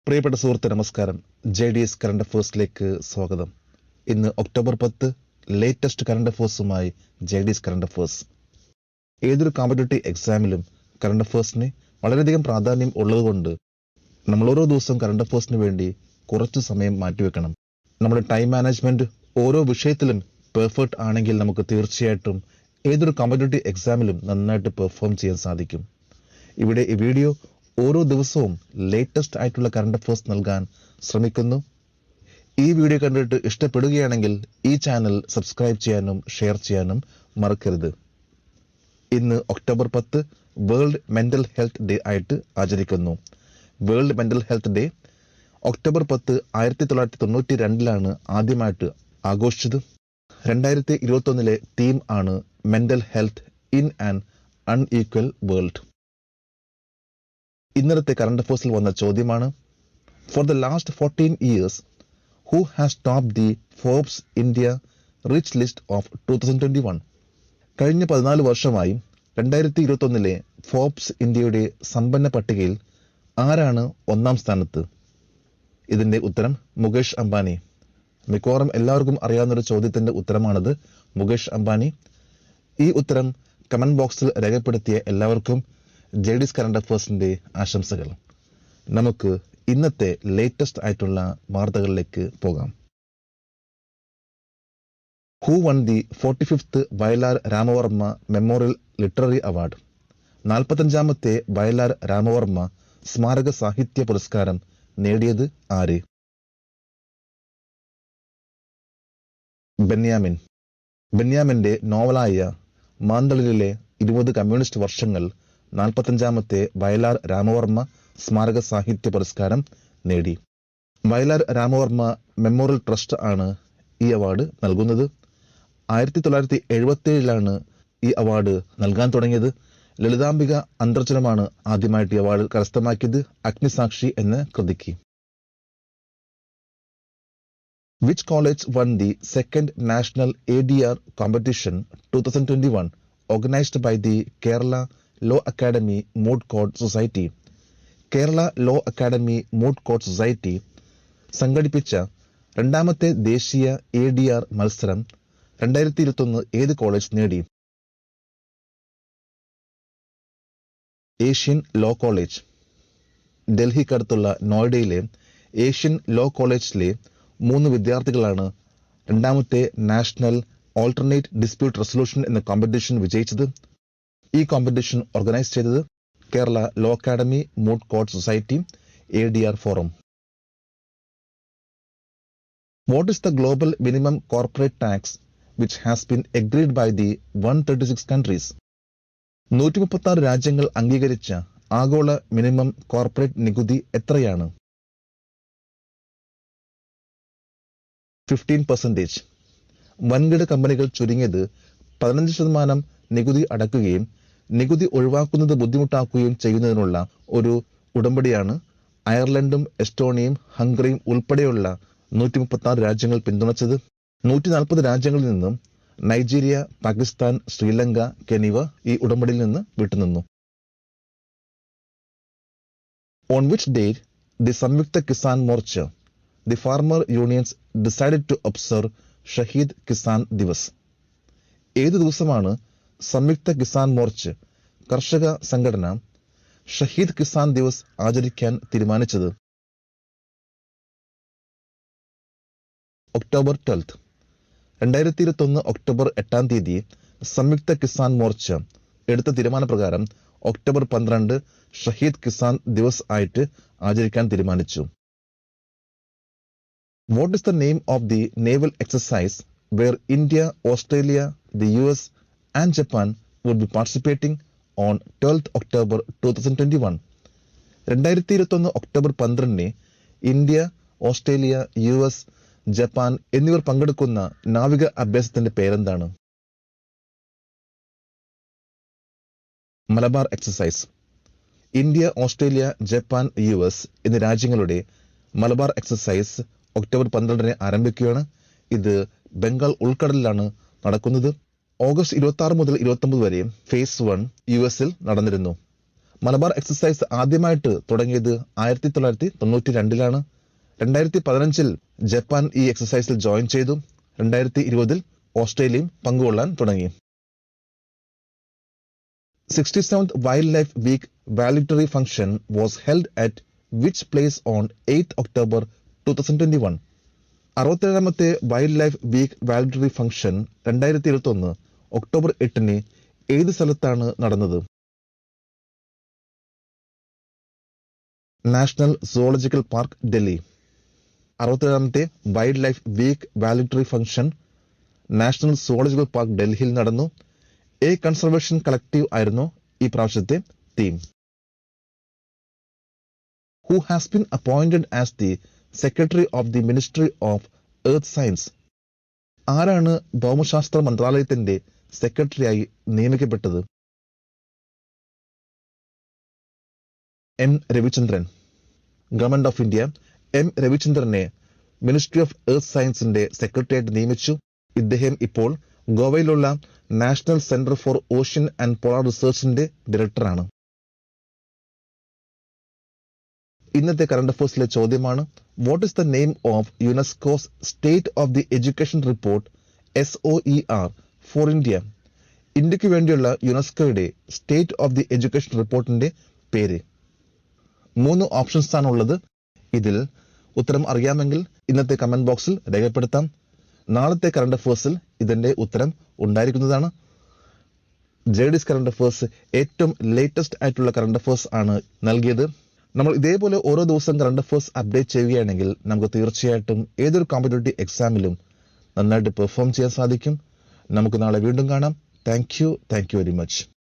പ്രിയപ്പെട്ട സുഹൃത്തെ നമസ്കാരം. JDS കറണ്ട് അഫേഴ്സിലേക്ക് സ്വാഗതം. ഇന്ന് ഒക്ടോബർ 10 ലേറ്റസ്റ്റ് കറണ്ട് അഫേഴ്സുമായി JDS കറണ്ട് അഫേഴ്സ്. ഏതൊരു കോമ്പറ്റേറ്റീവ് എക്സാമിലും കറണ്ട് അഫേഴ്സിന് വളരെയധികം പ്രാധാന്യം ഉള്ളതുകൊണ്ട് നമ്മൾ ഓരോ ദിവസവും കറണ്ട് അഫേഴ്സിന് വേണ്ടി കുറച്ച് സമയം മാറ്റിവെക്കണം. നമ്മുടെ ടൈം മാനേജ്മെന്റ് ഓരോ വിഷയത്തിലും പെർഫെക്റ്റ് ആണെങ്കിൽ നമുക്ക് തീർച്ചയായിട്ടും ഏതൊരു കോമ്പറ്റേറ്റീവ് എക്സാമിലും നന്നായിട്ട് പെർഫോം ചെയ്യാൻ സാധിക്കും. ഇവിടെ ഈ വീഡിയോ ഓരോ ദിവസവും ലേറ്റസ്റ്റ് ആയിട്ടുള്ള കറണ്ട് അഫേഴ്സ് നൽകാൻ ശ്രമിക്കുന്നു. ഈ വീഡിയോ കണ്ടിട്ട് ഇഷ്ടപ്പെടുകയാണെങ്കിൽ ഈ ചാനൽ സബ്സ്ക്രൈബ് ചെയ്യാനും ഷെയർ ചെയ്യാനും മറക്കരുത്. ഇന്ന് October 10 world mental health day ആയിട്ട് ആചരിക്കുന്നു. World mental health day October 10 1992 ആദ്യമായിട്ട് ആഘോഷിച്ചത്. 2021 തീം ആണ് mental health in an unequal world. ഇന്നലത്തെ കറണ്ട് അഫേഴ്സിൽ വന്ന ചോദ്യമാണ്, for the last 14 years who has top the Forbes India rich list of 2021? കഴിഞ്ഞ 14 വർഷമായി 2021 ഫോർബ്സ് ഇന്ത്യയുടെ സമ്പന്ന പട്ടികയിൽ ആരാണ് ഒന്നാം സ്ഥാനത്ത്? ഇതിന്റെ ഉത്തരം മുകേഷ് അംബാനി. മിക്കവാറും എല്ലാവർക്കും അറിയാവുന്നൊരു ചോദ്യത്തിന്റെ ഉത്തരമാണത്. മുകേഷ് അംബാനി. ഈ ഉത്തരം കമന്റ് ബോക്സിൽ രേഖപ്പെടുത്തിയ എല്ലാവർക്കും JDS കറണ്ട് അഫേഴ്സിന്റെ ആശംസകൾ. നമുക്ക് ഇന്നത്തെ ലേറ്റസ്റ്റ് ആയിട്ടുള്ള വാർത്തകളിലേക്ക് പോകാം. Who won the 45th Vayalar Ramavarma memorial literary award? 45ാമത്തെ വയലാർ രാമവർമ്മ സ്മാരക സാഹിത്യ പുരസ്കാരം നേടിയത് ആര്? ബെന്യാമിൻ. ബെന്യാമിന്റെ നോവലായ മാന്തളിലെ 20 കമ്മ്യൂണിസ്റ്റ് വർഷങ്ങൾ 45ാമത്തെ വയലാർ രാമവർമ്മ സ്മാരക സാഹിത്യ പുരസ്കാരം നേടി. വയലാർ രാമവർമ്മ മെമ്മോറിയൽ ട്രസ്റ്റ് ആണ് ഈ അവാർഡ് നൽകുന്നത്. 1977 ഈ അവാർഡ് നൽകാൻ തുടങ്ങിയത്. ലളിതാംബിക അന്തർജനമാണ് ആദ്യമായിട്ട് ഈ അവാർഡ് കരസ്ഥമാക്കിയത് അഗ്നിസാക്ഷി എന്ന കൃതിക്ക്. Which college won the second national ADR competition 2021 organised by the Kerala law academy moot court society? Kerala law academy moot court society സംഘടിപ്പിച്ച രണ്ടാമത്തെ ദേശീയ ADR മത്സരം 2021 ഏത് കോളേജ് നേടി? Asian law college. ഡൽഹിക്കടുത്തുള്ള നോയിഡയിലെ ഏഷ്യൻ ലോ കോളേജിലെ 3 വിദ്യാർത്ഥികളാണ് രണ്ടാമത്തെ നാഷണൽ ഓൾട്ടർനേറ്റ് ഡിസ്പ്യൂട്ട് റെസൊല്യൂഷൻ എന്ന കോമ്പറ്റീഷൻ വിജയിച്ചത്. ഈ കോമ്പറ്റീഷൻ ഓർഗനൈസ് ചെയ്തത് Kerala law academy moot court society ADR forum. What is the global minimum corporate tax which has been agreed by the 136 countries? 136 രാജ്യങ്ങൾ അംഗീകരിച്ച ആഗോള മിനിമം കോർപ്പറേറ്റ് നികുതി എത്രയാണ്? 15%. വൻകിട കമ്പനികൾ ചുരുങ്ങിയത് 15% നികുതി അടക്കുകയും നികുതി ഒഴിവാക്കുന്നത് ബുദ്ധിമുട്ടാക്കുകയും ചെയ്യുന്നതിനുള്ള ഒരു ഉടമ്പടിയാണ് അയർലൻഡും എസ്റ്റോണിയയും ഹംഗറിയും ഉൾപ്പെടെയുള്ള 136 രാജ്യങ്ങൾ പിന്തുണച്ചത്. 140 രാജ്യങ്ങളിൽ നിന്നും നൈജീരിയ, പാകിസ്ഥാൻ, ശ്രീലങ്ക, കെനിവ ഈ ഉടമ്പടിയിൽ നിന്ന് വിട്ടുനിന്നു. On which date the Samyukt Kisan Morcha the farmer unions decided to observe Shaheed Kisan Diwas? ഏത് ദിവസമാണ് സംയുക്ത കിസാൻ മോർച്ച കർഷക സംഘടന ഷഹീദ് കിസാൻ ദിവസ് ആചരിക്കാൻ തീരുമാനിച്ചത്? ഒക്ടോബർ 12. 2021 ഒക്ടോബർ 8 സംയുക്ത കിസാൻ മോർച്ച എടുത്ത തീരുമാനപ്രകാരം ഒക്ടോബർ 12 ഷഹീദ് കിസാൻ ദിവസ് ആയിട്ട് ആചരിക്കാൻ തീരുമാനിച്ചു. What is the name of the naval exercise where India, Australia, the US and Japan would be participating on 12th October 2021? 2021 October 12 India, Australia, US, Japan എന്നിവർ പങ്കെടുക്കുന്ന നാവിക അഭ്യാസത്തിന്റെ പേരെന്താണ്? Malabar exercise. India, Australia, Japan, US എന്നീ രാജ്യങ്ങളുടെ Malabar exercise October 12 ആരംഭിക്കുകയാണ്. ഇത് ബംഗാൾ ഉൾക്കടലിലാണ് നടക്കുന്നത്. August 26 മുതൽ 29 വരെ ഫേസ് 1 US നടന്നിരുന്നു. മലബാർ എക്സസൈസ് ആദ്യമായിട്ട് തുടങ്ങിയത് 1992-ലാണ്. 2015-ൽ ജപ്പാൻ ഈ എക്സസൈസിൽ ജോയിൻ ചെയ്തു. 2020-ൽ ഓസ്ട്രേലിയയും പങ്കുകൊള്ളാൻ തുടങ്ങി. 67th Wildlife Week valedictory function was held at which place on 8th October 2021? 67ാമത്തെ wild life week valedictory function 2021 October 8-ന് ഏത് സ്ഥലത്താണ് നടന്നത്? National zoological park, Delhi. 67ാമത്തെ wild life week valedictory function national zoological park ഡൽഹിയിൽ നടന്നു. എ കൺസർവേഷൻ കളക്റ്റീവ് ആയിരുന്നു ഈ പ്രാവശ്യത്തെ തീം. Who has been appointed as the Secretary of the Ministry of Earth Science? ആരാണ് ഭൗമശാസ്ത്ര മന്ത്രാലയത്തിന്റെ സെക്രട്ടറിയായി നിയമിക്കപ്പെട്ടത്? M Ravichandran. Government of India M രവിചന്ദ്രനെ മിനിസ്ട്രി ഓഫ് എർത്ത് സയൻസിന്റെ സെക്രട്ടറിയായിട്ട് നിയമിച്ചു. ഇദ്ദേഹം ഇപ്പോൾ ഗോവയിലുള്ള national centre for ocean and polar റിസർച്ചിന്റെ ഡയറക്ടറാണ്. ഇന്നത്തെ കറണ്ട് അഫയേഴ്സിലെ ചോദ്യമാണ്, what is the name of UNESCO's state of the education report SOER for India? ഇന്ത്യക്ക് വേണ്ടിയുള്ള യുനെസ്കോയുടെ സ്റ്റേറ്റ് ഓഫ് ദി എഡ്യൂക്കേഷൻ റിപ്പോർട്ടിന്റെ പേര്. 3 ഓപ്ഷൻസ് ആണുള്ളത്. ഇതിൽ ഉത്തരം അറിയാമെങ്കിൽ ഇന്നത്തെ കമന്റ് ബോക്സിൽ രേഖപ്പെടുത്താം. നാളത്തെ കറണ്ട് അഫയേഴ്സിൽ ഇതിന്റെ ഉത്തരം ഉണ്ടായിരിക്കുന്നതാണ്. JD's കറണ്ട് അഫയേഴ്സ് ഏറ്റവും ലേറ്റസ്റ്റ് ആയിട്ടുള്ള കറണ്ട് അഫയേഴ്സ് ആണ് നൽകിയത്. നമ്മൾ ഇതേപോലെ ഓരോ ദിവസം കറണ്ട് അഫയേഴ്സ് അപ്ഡേറ്റ് ചെയ്യുകയാണെങ്കിൽ നമുക്ക് തീർച്ചയായിട്ടും ഏതൊരു കോമ്പറ്റേറ്റീവ് എക്സാമിലും നന്നായിട്ട് പെർഫോം ചെയ്യാൻ സാധിക്കും. നമുക്ക് നാളെ വീണ്ടും കാണാം. Thank you very much.